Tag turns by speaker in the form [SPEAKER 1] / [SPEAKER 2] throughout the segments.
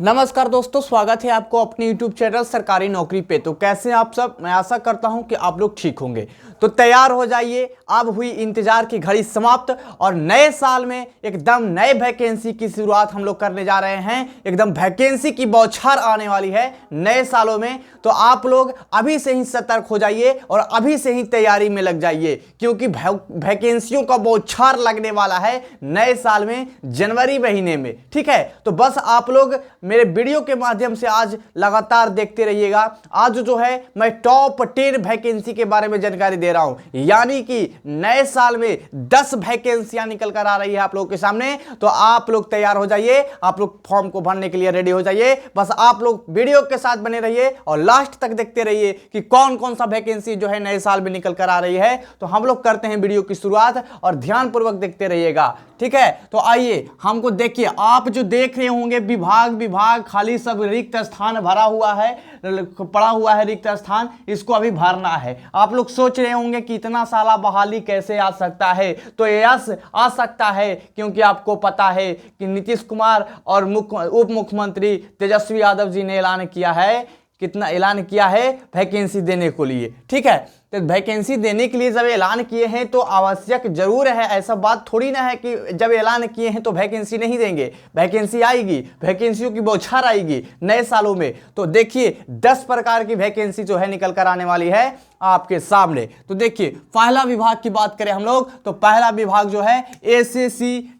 [SPEAKER 1] नमस्कार दोस्तों, स्वागत है आपको अपने YouTube चैनल सरकारी नौकरी पे। तो कैसे हैं आप सब? मैं आशा करता हूं कि आप लोग ठीक होंगे। तो तैयार हो जाइए, अब हुई इंतजार की घड़ी समाप्त और नए साल में एकदम नए वैकेंसी की शुरुआत हम लोग करने जा रहे हैं। एकदम वैकेंसी की बौछार आने वाली है नए सालों में। तो आप लोग अभी से ही सतर्क हो जाइए और अभी से ही तैयारी में लग जाइए, क्योंकि वैकेंसियों का बौछार लगने वाला है नए साल में, जनवरी महीने में। ठीक है, तो बस आप लोग मेरे वीडियो के माध्यम से आज लगातार देखते रहिएगा। आज जो है मैं टॉप 10 वैकेंसी के बारे में जानकारी दे रहा हूं, यानी कि नए साल में 10 वैकेंसियां निकल कर आ रही है आप लोगों के सामने। तो आप लोग तैयार हो जाइए, आप लोग फॉर्म को भरने के लिए रेडी हो जाइए। बस आप लोग वीडियो के साथ बने रहिए और लास्ट तक देखते रहिए कि कौन कौन सा वैकेंसी जो है नए साल में निकल कर आ रही है। तो हम लोग करते हैं वीडियो की शुरुआत और ध्यानपूर्वक देखते रहिएगा। ठीक है, तो आइए हमको देखिए। आप जो देख रहे होंगे विभाग खाली सब रिक्त स्थान भरा हुआ है, पड़ा हुआ है रिक्त स्थान, इसको अभी भरना है। आप लोग सोच रहे होंगे कि इतना साला बहाली कैसे आ सकता है? तो यस, आ सकता है, क्योंकि आपको पता है कि नीतीश कुमार और उप मुख्यमंत्री तेजस्वी यादव जी ने ऐलान किया है, कितना ऐलान किया है वैकेंसी देने को लिए। ठीक है, तो वैकेंसी देने के लिए जब ऐलान किए हैं तो आवश्यक जरूर है। ऐसा बात थोड़ी ना है कि जब ऐलान किए हैं तो वैकेंसी नहीं देंगे। वैकेंसी आएगी, वैकेंसियों की बौछार आएगी नए सालों में। तो देखिए 10 प्रकार की वैकेंसी जो है निकल कर आने वाली है आपके सामने। तो देखिए पहला विभाग की बात करें हम लोग, तो पहला विभाग जो है एसएससी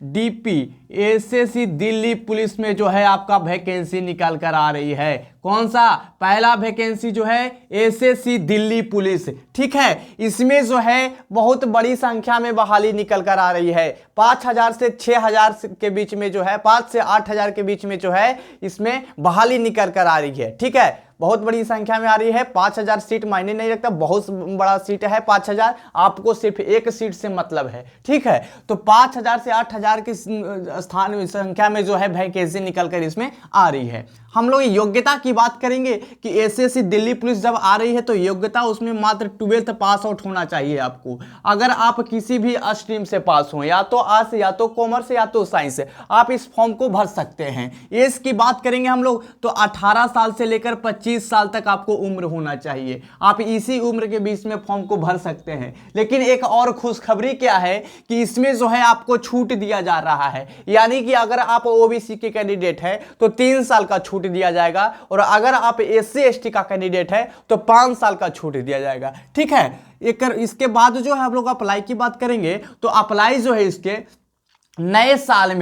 [SPEAKER 1] दिल्ली पुलिस में जो है आपका वैकेंसी निकल कर आ रही है। कौन सा? पहला वैकेंसी जो है एसएससी दिल्ली पुलिस। ठीक है, इसमें जो है बहुत बड़ी संख्या में बहाली निकल कर आ रही है। 5000 से 6000 के बीच में जो है, 5 से 8000 के बीच में जो है इसमें बहाली निकल कर आ रही है। ठीक है, बहुत बड़ी संख्या में आ रही है। 5000 सीट मायने नहीं रखता, बहुत बड़ा सीट है 5000, आपको सिर्फ एक सीट से मतलब है। ठीक है, तो 5000 से 8000 की स्थान संख्या में जो है वैकेंसी निकलकर इसमें आ रही है। हम लोग योग्यता की बात करेंगे कि एसएससी दिल्ली पुलिस जब आ रही है तो योग्यता उसमें मात्र 12th पास आउट होना चाहिए आपको। अगर आप किसी भी स्ट्रीम से पास हो, या तो आर्ट्स, या तो कॉमर्स, या तो साइंस, आप इस फॉर्म को भर सकते हैं। एज की बात करेंगे हम लोग तो 18 साल से लेकर 25 साल तक आपको उम्र होना चाहिए। आप इसी उम्र के बीच में फॉर्म को भर सकते हैं। लेकिन एक और खुशखबरी क्या है कि इसमें जो है आपको छूट दिया जा रहा है, यानी कि अगर आप ओबीसी के कैंडिडेट हैं तो 3 साल का छूट दिया जाएगा, और अगर आप एससी एसटी का कैंडिडेट है तो 5 साल का छूट दिया जाएगा। ठीक है, इसके बाद जो है हम लोग अप्लाई की बात करेंगे तो अप्लाई जो है इसके नए साल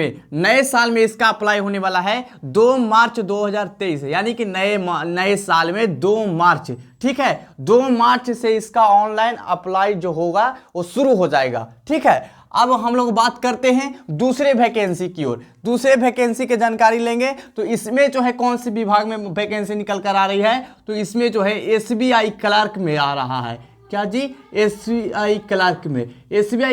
[SPEAKER 1] में इसका अप्लाई होने वाला है 2 मार्च 2023, यानी कि नए साल में 2 मार्च। ठीक है, 2 मार्च से इसका ऑनलाइन अप्लाई जो होगा वो शुरू हो जाएगा। ठीक है, अब हम लोग बात करते हैं दूसरे वैकेंसी की ओर। दूसरे वैकेंसी की जानकारी लेंगे तो इसमें जो है कौन से विभाग में वैकेंसी निकल कर आ रही है, तो इसमें जो है एसबीआई क्लर्क में आ रहा है। क्या जी? एसबीआई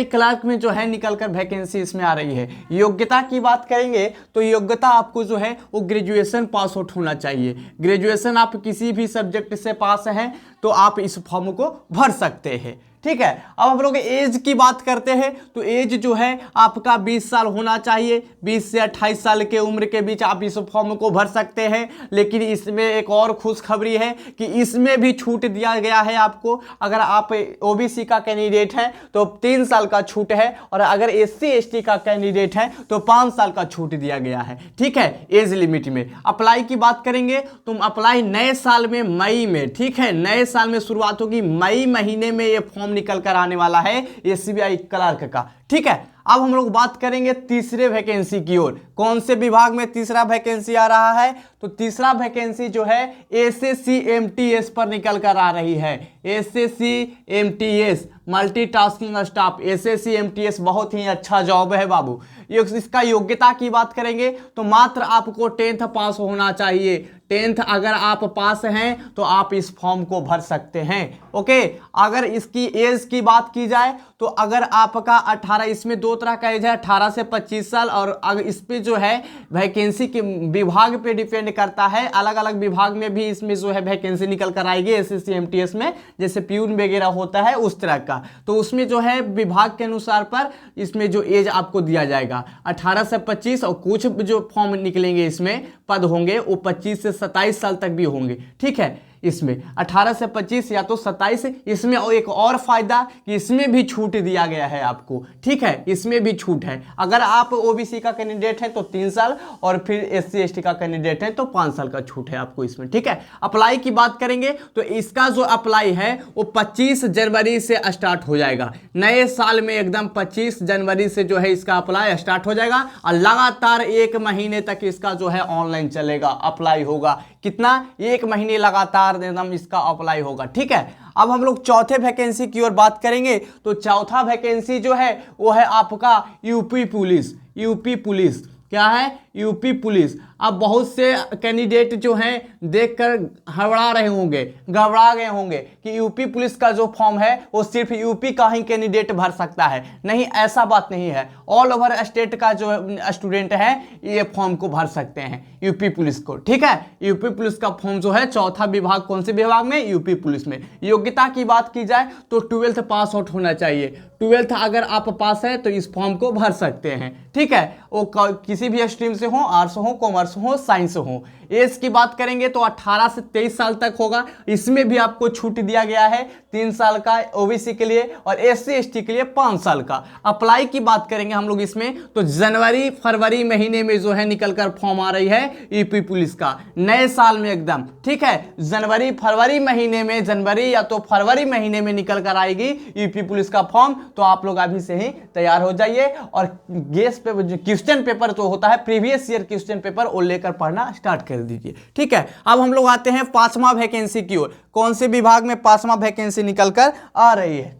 [SPEAKER 1] क्लर्क में जो है निकल कर वैकेंसी इसमें आ रही है। योग्यता की बात करेंगे तो योग्यता आपको जो है वो ग्रेजुएशन पास आउट होना चाहिए। ग्रेजुएशन आप किसी भी सब्जेक्ट से पास हैं तो आप इस फॉर्म को भर सकते हैं। ठीक है, अब हम लोग एज की बात करते हैं तो एज जो है आपका 20 साल होना चाहिए। 20 से 28 साल के उम्र के बीच आप इस फॉर्म को भर सकते हैं। लेकिन इसमें एक और खुशखबरी है कि इसमें भी छूट दिया गया है आपको। अगर आप ओबीसी का कैंडिडेट हैं तो 3 साल का छूट है, और अगर एससी एसटी का कैंडिडेट है तो 5 साल का छूट दिया गया है। ठीक है, एज लिमिट में। अप्लाई की बात करेंगे तो अप्लाई नए साल में मई में, ठीक है, नए साल में शुरुआत होगी। मई महीने में ये फॉर्म निकल कर आने वाला है एसबीआई क्लर्क का। ठीक है, अब हम लोग बात करेंगे तीसरे वैकेंसी की ओर। कौन से विभाग में तीसरा वैकेंसी आ रहा है, तो तीसरा वैकेंसी जो है एसएससी एमटीएस पर निकल कर आ रही है। SSC MTS multitasking staff. SSC MTS बहुत ही अच्छा जॉब है बाबू। इसका योग्यता की बात करेंगे तो मात्र आपको 10th पास होना चाहिए। 10th अगर आप पास हैं तो आप इस फॉर्म को भर सकते हैं। ओके, अगर इसकी एज की बात की जाए तो अगर आपका 18, इसमें दो तरह का एज है, 18 से 25 साल, और अगर इस पे जो है वैकेंसी के विभाग पे डिपेंड करता है, अलग अलग विभाग में भी इसमें जो है वैकेंसी निकल कर आएगी एसएससी एमटीएस में, जैसे प्यून वगैरह होता है उस तरह का। तो उसमें जो है विभाग के अनुसार पर इसमें जो एज आपको दिया जाएगा 18 से 25, और कुछ जो फॉर्म निकलेंगे इसमें पद होंगे वो 25 से 27 साल तक भी होंगे। ठीक है, इसमें 18 से 25 या तो 27। इसमें और एक और फायदा कि इसमें भी छूट दिया गया है आपको। ठीक है, इसमें भी छूट है। अगर आप ओबीसी का कैंडिडेट है तो 3 साल, और फिर एससी एसटी का कैंडिडेट है तो 5 साल का छूट है आपको इसमें। ठीक है, अप्लाई की बात करेंगे तो इसका जो अप्लाई है वो 25 जनवरी से स्टार्ट हो जाएगा। नए साल में एकदम 25 जनवरी से जो है इसका अप्लाई स्टार्ट हो जाएगा, और लगातार 1 महीने तक इसका जो है ऑनलाइन चलेगा, अप्लाई होगा। कितना? 1 महीने लगातार एकदम इसका अप्लाई होगा। ठीक है, अब हम लोग चौथे वैकेंसी की ओर बात करेंगे। तो चौथा वैकेंसी जो है वो है आपका यूपी पुलिस। यूपी पुलिस क्या है? UP police. अब बहुत से कैंडिडेट जो हैं देखकर हड़बड़ा रहे होंगे, घबरा गए होंगे कि यूपी पुलिस का जो फॉर्म है वो सिर्फ यूपी का ही कैंडिडेट भर सकता है। नहीं, ऐसा बात नहीं है। ऑल ओवर स्टेट का जो स्टूडेंट है ये फॉर्म को भर सकते हैं यूपी पुलिस को। ठीक है, यूपी पुलिस का फॉर्म जो है चौथा विभाग, कौन से विभाग में? यूपी पुलिस में। योग्यता की बात की जाए तो 12th पास आउट होना चाहिए। 12th अगर आप पास है तो इस फॉर्म को भर सकते हैं। ठीक है, वो किसी भी स्ट्रीम से हो, आर्ट्स हो, कॉमर्स हो, साइंस हो। एज की बात करेंगे तो 18 से 23 साल तक होगा। इसमें भी आपको छूट दिया गया है 3 साल का ओबीसी के लिए, और एससी एसटी के लिए 5 साल का। अप्लाई की बात करेंगे हम लोग इसमें तो जनवरी फरवरी महीने में जो है निकल कर फॉर्म आ रही है यूपी पुलिस का, नए साल में एकदम। ठीक है, जनवरी फरवरी महीने में, जनवरी या तो फरवरी महीने में निकल कर आएगी यूपी पुलिस का फॉर्म। तो आप लोग अभी से ही तैयार हो जाइए, और गेस पे जो क्वेश्चन पेपर जो होता है, प्रीवियस ईयर क्वेश्चन पेपर, वो लेकर पढ़ना स्टार्ट कर दीजिए। ठीक है, अब हम लोग आते हैं 5वां वैकेंसी की ओर। कौन से विभाग में 5वां वैकेंसी निकल कर आ रही है?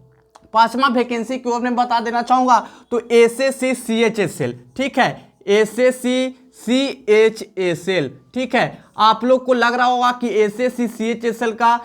[SPEAKER 1] 5वां वैकेंसी की ओर मैं बता देना चाहूंगा तो एसएससी सीएचएसएल। ठीक है, एसएससी सीएचएसएल। ठीक है, आप लोग को लग रहा होगा कि एसएससी सीएचएसएल का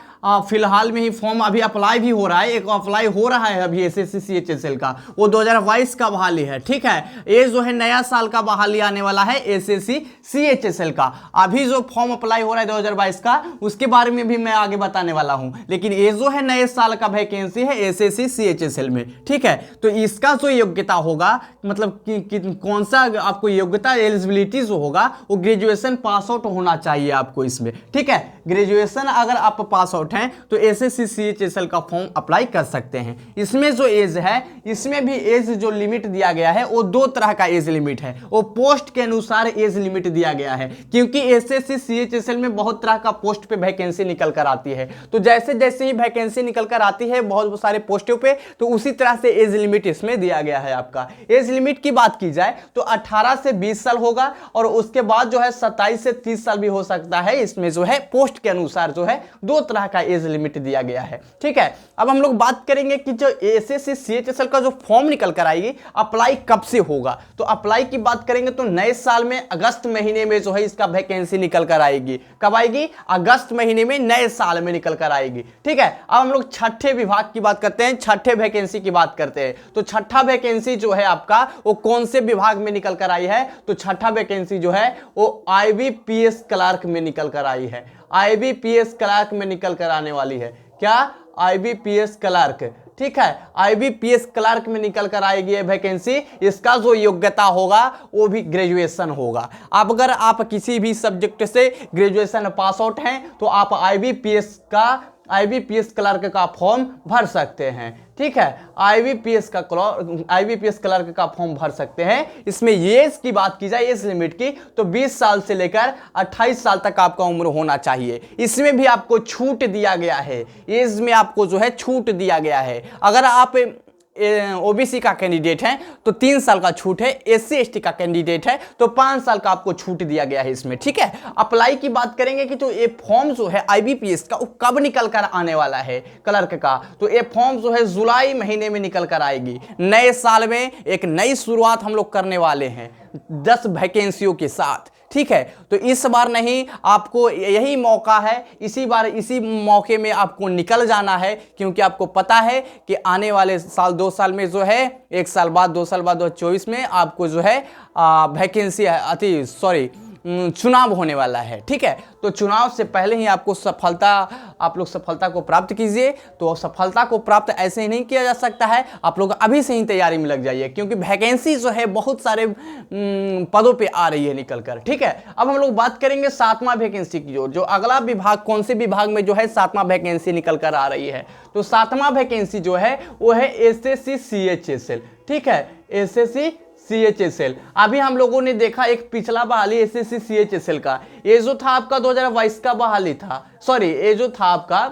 [SPEAKER 1] फिलहाल में ही फॉर्म अभी अप्लाई भी हो रहा है, एक अप्लाई हो रहा है अभी एसएससी सीएचएसएल का, वो 2022 का बहाली है। ठीक है, ये जो है नया साल का बहाली आने वाला है एसएससी सीएचएसएल का। अभी जो फॉर्म अप्लाई हो रहा है 2022 का, उसके बारे में भी मैं आगे बताने वाला हूं, लेकिन ये जो है नए साल का वैकेंसी है एसएससी सीएचएसएल में। ठीक है, तो इसका जो योग्यता होगा, मतलब कि कौन सा आपको योग्यता, एलिजिबिलिटी जो होगा वो ग्रेजुएशन पास आउट होना चाहिए आपको इसमें। ठीक है, ग्रेजुएशन अगर आप पास आउट हैं तो एसएससी सीएचएसएल का फॉर्म अप्लाई कर सकते हैं। इसमें जो एज है, इसमें भी एज जो लिमिट दिया गया है वो 2 तरह का एज लिमिट है, वो पोस्ट के अनुसार एज लिमिट दिया गया है, क्योंकि एसएससी सीएचएसएल में बहुत तरह का पोस्ट पे वैकेंसी निकल कर आती है। तो जैसे जैसे ही वैकेंसी निकल कर आती है बहुत सारे पोस्टों पे, तो उसी तरह से एज लिमिट इसमें दिया गया है आपका। एज लिमिट की बात की जाए तो 18 से 20 साल होगा, और उसके बाद जो है 27 से 30 साल भी हो सकता है। इसमें जो है पोस्ट के अनुसार जो है 2 तरह का एज लिमिट दिया गया है। ठीक है, अब हम लोग बात करेंगे कि जो एसएससी सीएचएसएल का जो फॉर्म निकल कर आएगी, अप्लाई कब से होगा। तो अप्लाई की बात करेंगे तो नए साल में अगस्त महीने में जो है इसका वैकेंसी निकल कर आएगी। कब आएगी? अगस्त महीने में, नए साल में निकल कर आएगी। ठीक है, अब हम लोग छठे विभाग की बात करते हैं, छठे वैकेंसी की बात करते हैं। तो छठा वैकेंसी जो है आपका वो कौन से विभाग में निकल कर आई है? तो छठा वैकेंसी जो है वो आईबीपीएस क्लर्क में निकल कर आई है। आईबीपीएस क्लर्क में निकल कर आने वाली है। क्या? IBPS clerk. ठीक है, आईबीपीएस क्लर्क में निकल कर आएगी ये वैकेंसी। इसका जो योग्यता होगा वो भी ग्रेजुएशन होगा। अब अगर आप किसी भी सब्जेक्ट से ग्रेजुएशन पास आउट हैं तो आप आईबीपीएस क्लर्क का फॉर्म भर सकते हैं। ठीक है, आईबीपीएस क्लर्क का फॉर्म भर सकते हैं। इसमें एज की बात की जाए, एज लिमिट की, तो 20 साल से लेकर 28 साल तक आपका उम्र होना चाहिए। इसमें भी आपको छूट दिया गया है, एज में आपको जो है छूट दिया गया है। अगर आप ओबीसी का कैंडिडेट है तो 3 साल का छूट है, एससी एसटी का कैंडिडेट है तो 5 साल का आपको छूट दिया गया है इसमें। ठीक है, अप्लाई की बात करेंगे कि तो ये फॉर्म जो है आईबीपीएस का वो कब निकल कर आने वाला है क्लर्क का, तो ये फॉर्म जो है जुलाई महीने में निकल कर आएगी। नए साल में एक नई शुरुआत हम लोग करने वाले हैं। 10 वैकेंसियों के साथ। ठीक है, तो इस बार नहीं, आपको यही मौका है, इसी बार इसी मौके में आपको निकल जाना है, क्योंकि आपको पता है कि आने वाले साल 2 साल में जो है, 1 साल बाद 2 साल बाद 2024 में आपको जो है वैकेंसी चुनाव होने वाला है। ठीक है, तो चुनाव से पहले ही आपको आप लोग सफलता को प्राप्त कीजिए। तो सफलता को प्राप्त ऐसे ही नहीं किया जा सकता है, आप लोग अभी से ही तैयारी में लग जाइए, क्योंकि वैकेंसी जो है बहुत सारे पदों पे आ रही है निकल कर। ठीक है, अब हम लोग बात करेंगे 7वां वैकेंसी की। जो अगला विभाग, कौन से विभाग में जो है 7वां वैकेंसी निकल कर आ रही है, तो 7वां वैकेंसी जो है वो है एसएससी CHSL। ठीक है, एसएससी CHSL। अभी हम लोगों ने देखा एक पिछला बहाली एसएससी CHSL का, ये जो था आपका 2022 का बहाली था, सॉरी ये जो था आपका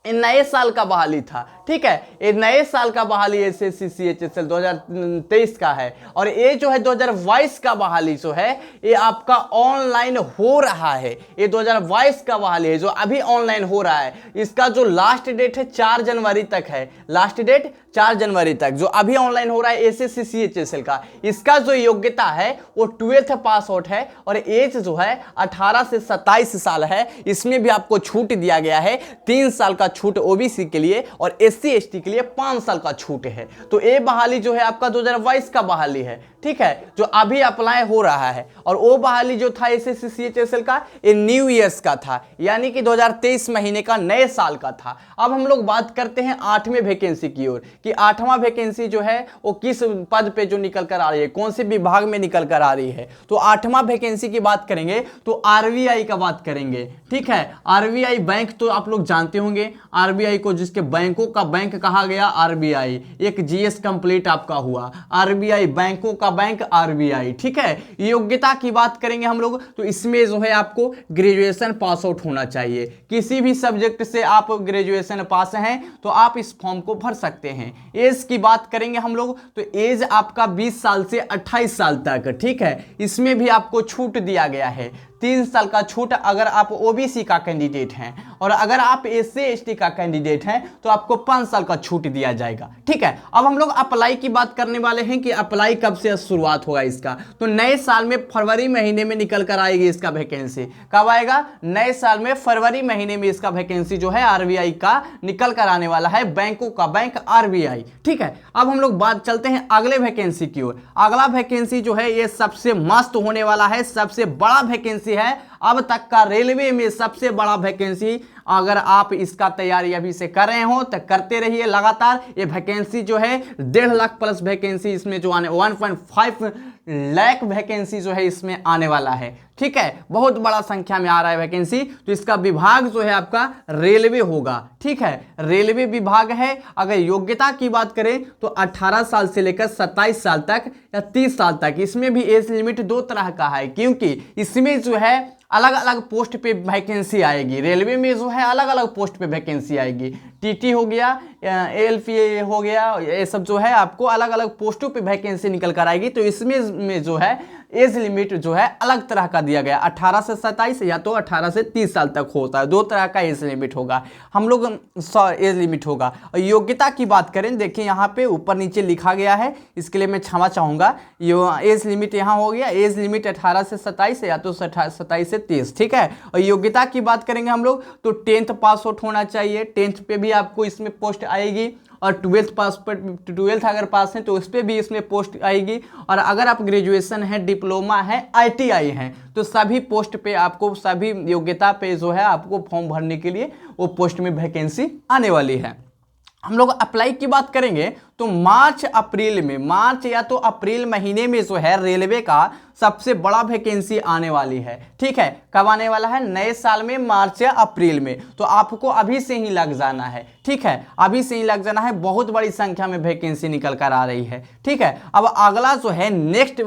[SPEAKER 1] नए साल का बहाली था। ठीक है, ये नए साल का बहाली एसएससी CHSL 2023 का है, और ये जो है 2022 का बहाली जो है ये आपका ऑनलाइन हो रहा है। ये 2022 का बहाली है जो अभी ऑनलाइन हो रहा है। इसका जो लास्ट डेट है 4 जनवरी तक है, लास्ट डेट 4 जनवरी तक, जो अभी ऑनलाइन हो रहा है एसएससी CHSL का। इसका जो योग्यता है वो 12th पास आउट है, और एज जो है 18 से 27 साल है। इसमें भी आपको छूट दिया गया है, 3 साल का छूट ओबीसी के लिए, और SC ST के लिए 5 साल का छूट है। तो ये बहाली जो है आपका 2022 का बहाली है। ठीक है, जो अभी अप्लाई हो रहा है, और वो बहाली जो था एसएससी CHSL का, ये न्यू ईयर्स का था, यानी कि 2023 महीने का, नए साल का था। अब हम लोग बात करते हैं 8वें वैकेंसी की ओर, कि 8वां वैकेंसी जो है वो किस पद पे जो निकल कर आ रही है, कौन से विभाग में निकल कर आ रही है। तो 8वां वैकेंसी की बात करेंगे तो RBI का बात करेंगे। ठीक है, RBI बैंक तो आप लोग जानते होंगे, RBI को जिसके बैंकों का बैंक कहा गया RBI, एक GS कंप्लीट आपका हुआ, RBI बैंकों का बैंक RBI। ठीक है, योग्यता की बात करेंगे हम लोग तो इसमें जो है आपको ग्रेजुएशन पास आउट होना चाहिए, किसी भी सब्जेक्ट से आप ग्रेजुएशन पास हैं तो आप इस फॉर्म को भर सकते हैं। एज की बात करेंगे हम लोग तो एज आपका 20 साल से 28 साल तक। ठीक है, इसमें भी आपको छूट दिया गया है, 3 साल का छूट अगर आप ओबीसी का कैंडिडेट हैं, और अगर आप SC ST का कैंडिडेट हैं तो आपको 5 साल का छूट दिया जाएगा। ठीक है, अब हम लोग अप्लाई की बात करने वाले हैं कि अप्लाई कब से शुरुआत होगा इसका। तो नए साल में फरवरी महीने में निकल कर आएगी इसका वैकेंसी। कब आएगा? नए साल में फरवरी महीने में इसका वैकेंसी जो है RBI का निकल कर आने वाला है, बैंकों का बैंक RBI। ठीक है, अब हम लोग बात चलते हैं अगले वैकेंसी की ओर। अगला वैकेंसी जो है ये सबसे मस्त होने वाला है, सबसे बड़ा वैकेंसी है अब तक का रेलवे में सबसे बड़ा वैकेंसी। अगर आप इसका तैयारी अभी से कर रहे हो तो करते रहिए लगातार। ये वैकेंसी जो है 1.5 लाख प्लस वैकेंसी इसमें जो आने 1.5 लाख वैकेंसी जो है इसमें आने वाला है। ठीक है, बहुत बड़ा संख्या में आ रहा है वैकेंसी। तो इसका विभाग जो है आपका रेलवे होगा। ठीक है, रेलवे विभाग है। अगर योग्यता की बात करें तो 18 साल से लेकर 27 साल तक या 30 साल तक। इसमें भी एज लिमिट 2 तरह का है, क्योंकि इसमें जो है अलग अलग पोस्ट पे वैकेंसी आएगी। रेलवे में जो है अलग अलग पोस्ट पे वैकेंसी आएगी, TT हो गया, LPA हो गया, ये सब जो है आपको अलग अलग पोस्टों पे वैकेंसी निकल कर आएगी। तो इसमें जो है एज लिमिट जो है अलग तरह का दिया गया, 18 से 27 या तो 18 से 30 साल तक होता है। 2 तरह का एज लिमिट होगा, हम लोग एज लिमिट होगा। और योग्यता की बात करें, देखिए यहाँ पे ऊपर नीचे लिखा गया है, इसके लिए मैं क्षमा चाहूँगा। एज लिमिट यहाँ हो गया, एज लिमिट 18 से 27 या तो 27 से 30। ठीक है, और योग्यता की बात करेंगे हम लोग तो 10th पास आउट होना चाहिए। 10th पे भी आपको इसमें पोस्ट आएगी, और 12th अगर पास है तो उस पर भी इसमें पोस्ट आएगी। और अगर आप ग्रेजुएशन है, डिप्लोमा है, ITI है तो सभी पोस्ट पे आपको, सभी योग्यता पे जो है आपको फॉर्म भरने के लिए वो पोस्ट में वैकेंसी आने वाली है। हम लोग अप्लाई की बात करेंगे तो मार्च या तो अप्रैल महीने में जो है रेलवे का सबसे बड़ा वैकेंसी आने वाली है। ठीक है, कब आने वाला है? नए साल में, मार्च या अप्रैल में। तो आपको अभी से ही लग जाना है। ठीक है, अभी से ही लग जाना है, बहुत बड़ी संख्या में वैकेंसी निकल कर आ रही है। ठीक है, अब अगला जो है नेक्स्ट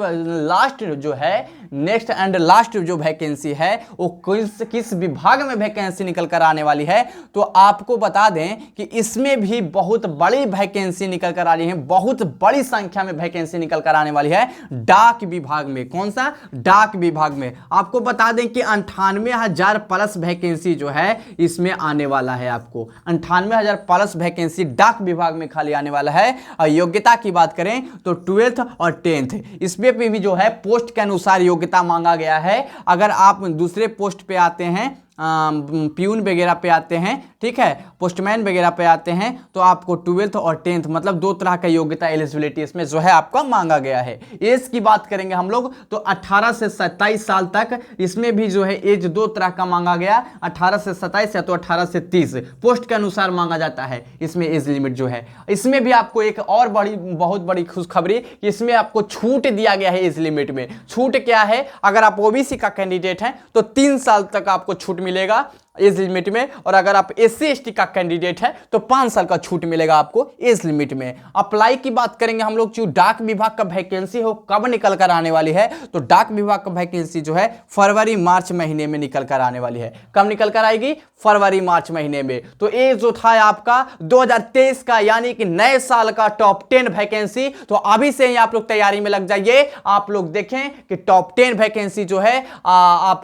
[SPEAKER 1] एंड लास्ट जो वैकेंसी है वो किस विभाग में वैकेंसी निकल कर आने वाली है। तो आपको बता दें कि इसमें भी बहुत बड़ी वैकेंसी निकल कर कर आ रही है, बहुत बड़ी संख्या में वैकेंसी निकल कर आने वाली है डाक विभाग में। कौन सा? डाक विभाग में। आपको बता दें कि 98,000 प्लस वैकेंसी जो है इसमें आने वाला है। आपको 98,000 प्लस वैकेंसी डाक विभाग में खाली आने वाला है। और योग्यता की बात करें तो 12th और 10th, इसमें भी जो है पोस्ट के अनुसार योग्यता मांगा गया है। अगर आप दूसरे पोस्ट पे आते हैं, प्यून वगैरह पे आते हैं, ठीक है, पोस्टमैन वगैरह पे आते हैं, तो आपको 12th और 10th मतलब 2 तरह का योग्यता एलिजिबिलिटी इसमें जो है आपका मांगा गया है। एज की बात करेंगे हम लोग तो 18 से 27 साल तक, इसमें भी जो है एज 2 तरह का मांगा गया, 18 से 27 या तो 18 से 30 पोस्ट के अनुसार मांगा जाता है इसमें एज लिमिट जो है। इसमें भी आपको एक और बहुत बड़ी खुशखबरी, इसमें आपको छूट दिया गया है एज लिमिट में। छूट क्या है? अगर आप ओबीसी का कैंडिडेट हैं तो 3 साल तक आपको छूट मिलेगा एज लिमिट में, और अगर आप SC ST का कैंडिडेट है तो 5 साल का छूट मिलेगा आपको एज लिमिट में। अप्लाई की बात करेंगे हम लोग, जो डाक विभाग का वैकेंसी हो कब निकल कर आने वाली है, तो डाक विभाग का वैकेंसी जो है फरवरी मार्च महीने में निकल कर आने वाली है। कब निकल कर आएगी? फरवरी मार्च महीने में। तो ये जो था आपका 2023 का यानी कि नए साल का टॉप 10 वैकेंसी, तो अभी से ही आप लोग तैयारी में लग जाइए। आप लोग देखें कि टॉप 10 वैकेंसी जो है आप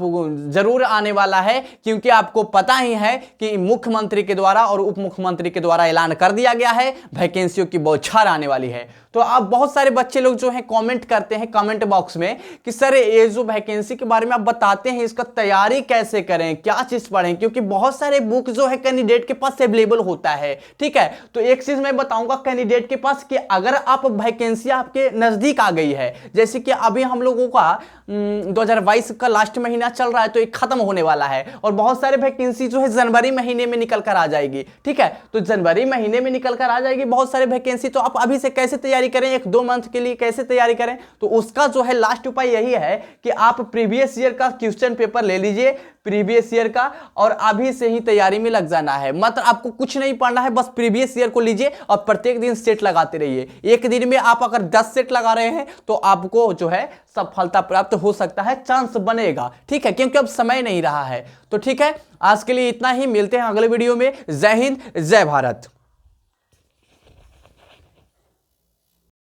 [SPEAKER 1] जरूर आने वाला है, क्योंकि आपको पता ही है कि मुख्यमंत्री के द्वारा और उप मुख्यमंत्री के द्वारा ऐलान कर दिया गया है, वैकेंसियों की बौछार आने वाली है। तो आप बहुत सारे बच्चे लोग जो हैं कमेंट करते हैं कमेंट बॉक्स में कि सर ये जो वैकेंसी के बारे में आप बताते हैं, इसका तैयारी कैसे करें, क्या चीज पढ़ें, क्योंकि बहुत सारे बुक जो है कैंडिडेट के पास अवेलेबल होता है। ठीक है, तो एक चीज मैं बताऊंगा कैंडिडेट के पास कि अगर आप वैकेंसी आपके नजदीक आ गई है, जैसे कि अभी हम लोगों का 2022 का लास्ट महीना चल रहा है तो एक खत्म होने वाला है, और बहुत सारे वैकेंसी जो है जनवरी महीने में निकल कर आ जाएगी। ठीक है, तो जनवरी महीने में निकल कर आ जाएगी बहुत सारे वैकेंसी, तो आप अभी से कैसे तैयारी करें, 1-2 मंथ के लिए कैसे तैयारी करें? तो उसका जो है लास्ट उपाय यही है कि आप प्रीवियस ईयर का क्वेश्चन पेपर ले लीजिए, प्रीवियस ईयर का, और अभी से ही तैयारी में लग जाना है। मतलब आपको कुछ नहीं पढ़ना है, बस प्रीवियस ईयर को लीजिए और प्रत्येक दिन सेट लगाते रहिए। एक दिन में आप अगर 10 सेट लगा रहे हैं तो आपको जो है सफलता प्राप्त हो सकता है, चांस बनेगा। ठीक है, क्योंकि अब समय नहीं रहा है। तो ठीक है, आज के लिए इतना ही, मिलते हैं अगले वीडियो में। जय हिंद, जय भारत।